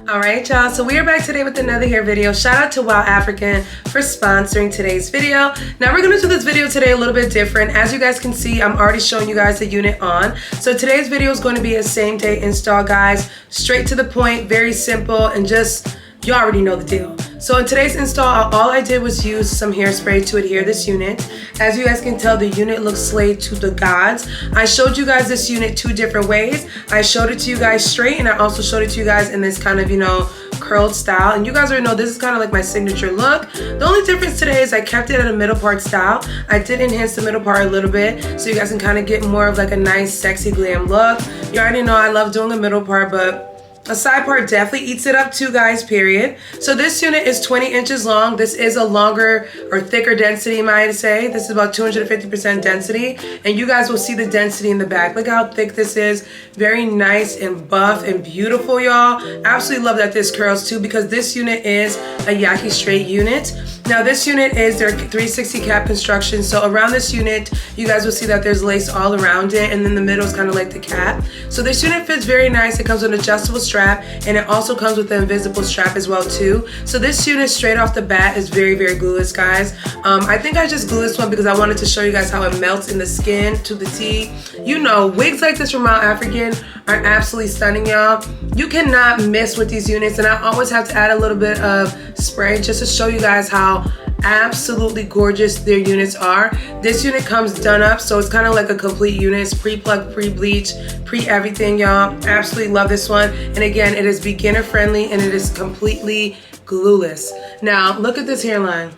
Alright y'all, so we are back today with another hair video. Shout out to Wowafrican for sponsoring today's video. Now we're going to do this video today a little bit different. As you guys can see, I'm already showing you guys the unit on. So today's video is going to be a same day install, guys. Straight to the point, very simple, and just, you already know the deal. So in today's install, all I did was use some hairspray to adhere this unit. As you guys can tell, the unit looks slayed to the gods. I showed you guys this unit two different ways. I showed it to you guys straight, and I also showed it to you guys in this kind of, you know, curled style. And you guys already know this is kind of like my signature look. The only difference today is I kept it at a middle part style. I did enhance the middle part a little bit so you guys can kind of get more of like a nice, sexy glam look. You already know I love doing a middle part, but a side part definitely eats it up too, guys, period. So this unit is 20 inches long. This is a longer or thicker density, might I say. This is about 250% density. And you guys will see the density in the back. Look how thick this is. Very nice and buff and beautiful, y'all. Absolutely love that this curls too, because this unit is a Yaki straight unit. Now this unit is their 360 cap construction. So around this unit, you guys will see that there's lace all around it. And then the middle is kind of like the cap. So this unit fits very nice. It comes with an adjustable strap. And it also comes with the invisible strap as well too. So this unit straight off the bat is very, very glueless, guys. I think I just glue this one because I wanted to show you guys how it melts in the skin to the T. You know, wigs like this from Wowafrican are absolutely stunning, y'all. You cannot miss with these units, and I always have to add a little bit of spray just to show you guys how absolutely gorgeous their units are. This unit comes done up, so it's kind of like a complete unit. It's pre-plucked, pre-bleached, pre-everything, y'all. Absolutely love this one. And again, it is beginner friendly and it is completely glueless. Now, look at this hairline.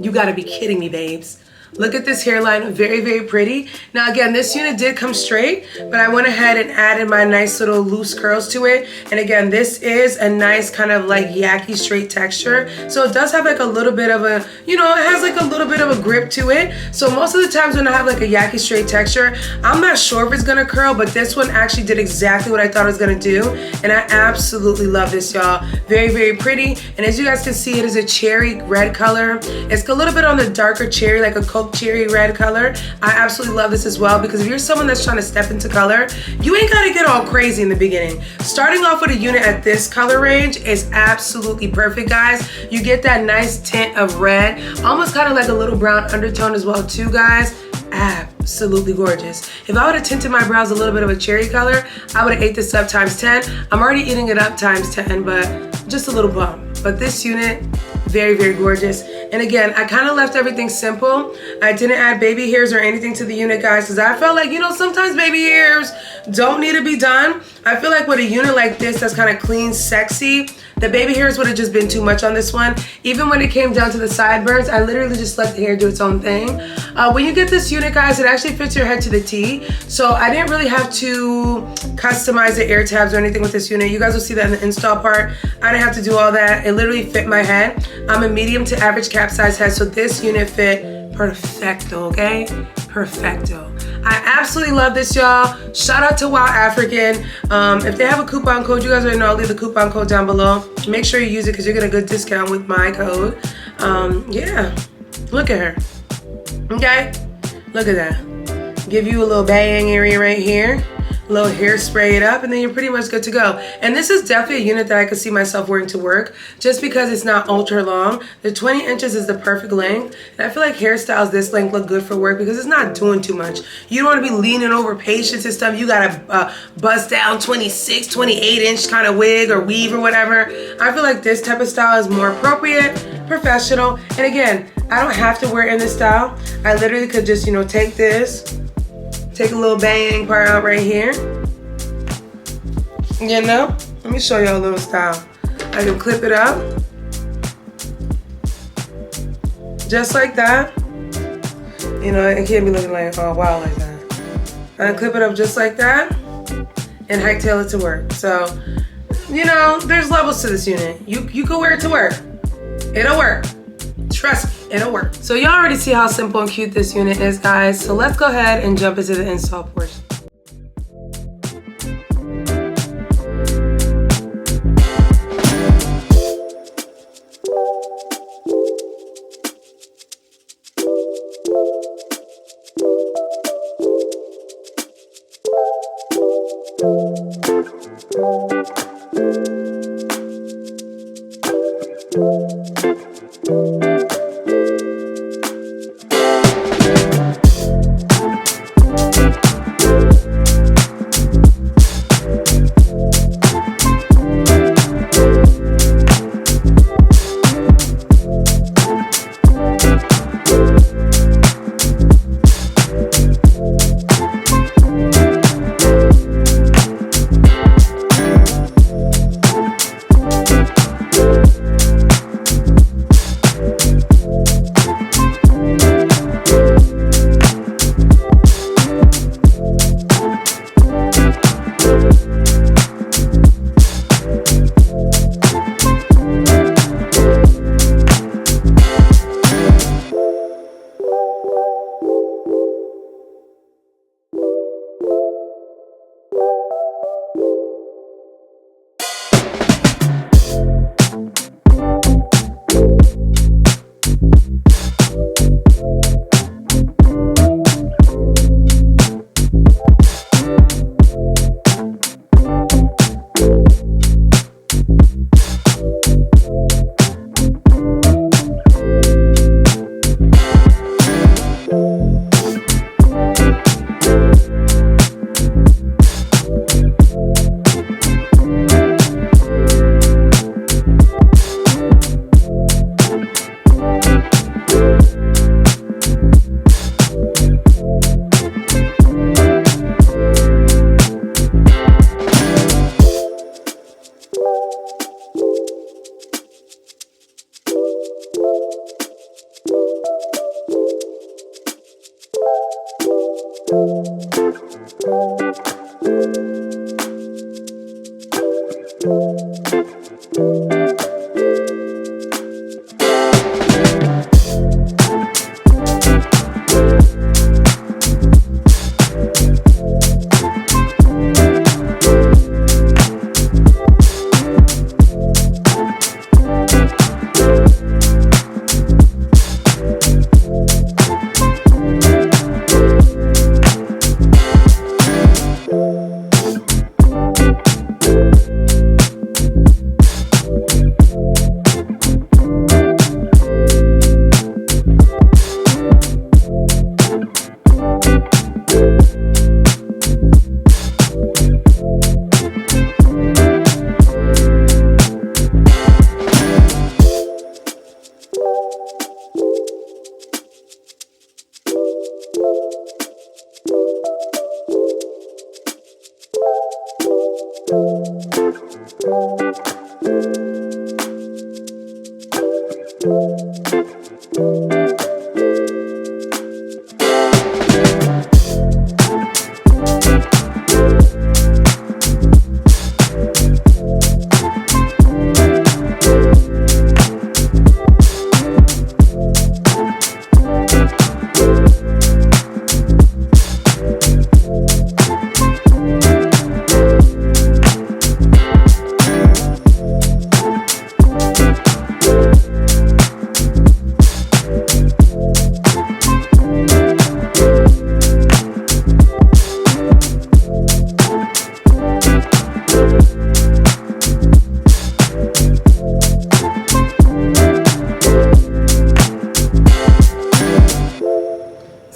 You gotta be kidding me, babes. Look at this hairline, very, very pretty. Now again, this unit did come straight, but I went ahead and added my nice little loose curls to it. And again, this is a nice kind of like Yaki straight texture. So it does have like a little bit of a, you know, it has like a little bit of a grip to it. So most of the times when I have like a Yaki straight texture, I'm not sure if it's gonna curl, but this one actually did exactly what I thought it was gonna do. And I absolutely love this, y'all. Very, very pretty. And as you guys can see, it is a cherry red color. It's a little bit on the darker cherry, like a cherry red color. I absolutely love this as well, because if you're someone that's trying to step into color, you ain't gotta get all crazy in the beginning. Starting off with a unit at this color range is absolutely perfect, guys. You get that nice tint of red, almost kind of like a little brown undertone as well too, guys. Absolutely gorgeous. If I would have tinted my brows a little bit of a cherry color, I would have ate this up times 10. I'm already eating it up times 10, but just a little bump. But this unit, very, very gorgeous. And again, I kind of left everything simple. I didn't add baby hairs or anything to the unit, guys, because I felt like, you know, sometimes baby hairs don't need to be done. I feel like with a unit like this that's kind of clean, sexy, the baby hairs would have just been too much on this one. Even when it came down to the sideburns, I literally just let the hair do its own thing. When you get this unit, guys, it actually fits your head to the T. So I didn't really have to customize the ear tabs or anything with this unit. You guys will see that in the install part. I didn't have to do all that. It literally fit my head. I'm a medium to average cap size head, so this unit fit perfecto, okay? Perfecto. I absolutely love this, y'all. Shout out to Wowafrican. If they have a coupon code, you guys already know, I'll leave the coupon code down below. Make sure you use it because you're getting a good discount with my code. Yeah, look at her. Okay, look at that. Give you a little bang area right here. A little hairspray it up, and then you're pretty much good to go. And this is definitely a unit that I could see myself wearing to work, just because it's not ultra long. The 20 inches is the perfect length, and I feel like hairstyles this length look good for work because it's not doing too much. You don't want to be leaning over patients and stuff. You gotta bust down 26, 28 inch kind of wig or weave or whatever. I feel like this type of style is more appropriate, professional, and again, I don't have to wear it in this style. I literally could just, you know, take this, take a little bang part out right here. You know? Let me show y'all a little style. I can clip it up. Just like that. You know, it can't be looking like, oh wow, like that. I can clip it up just like that and hightail it to work. So, you know, there's levels to this unit. You can wear it to work. It'll work. Trust me, it'll work. So y'all already see how simple and cute this unit is, guys. So let's go ahead and jump into the install portion.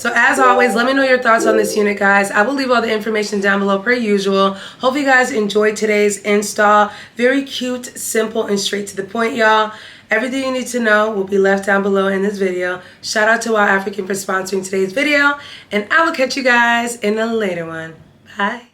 So as always, let me know your thoughts on this unit, guys. I will leave all the information down below per usual. Hope you guys enjoyed today's install. Very cute, simple, and straight to the point, y'all. Everything you need to know will be left down below in this video. Shout out to Wowafrican for sponsoring today's video. And I will catch you guys in a later one. Bye.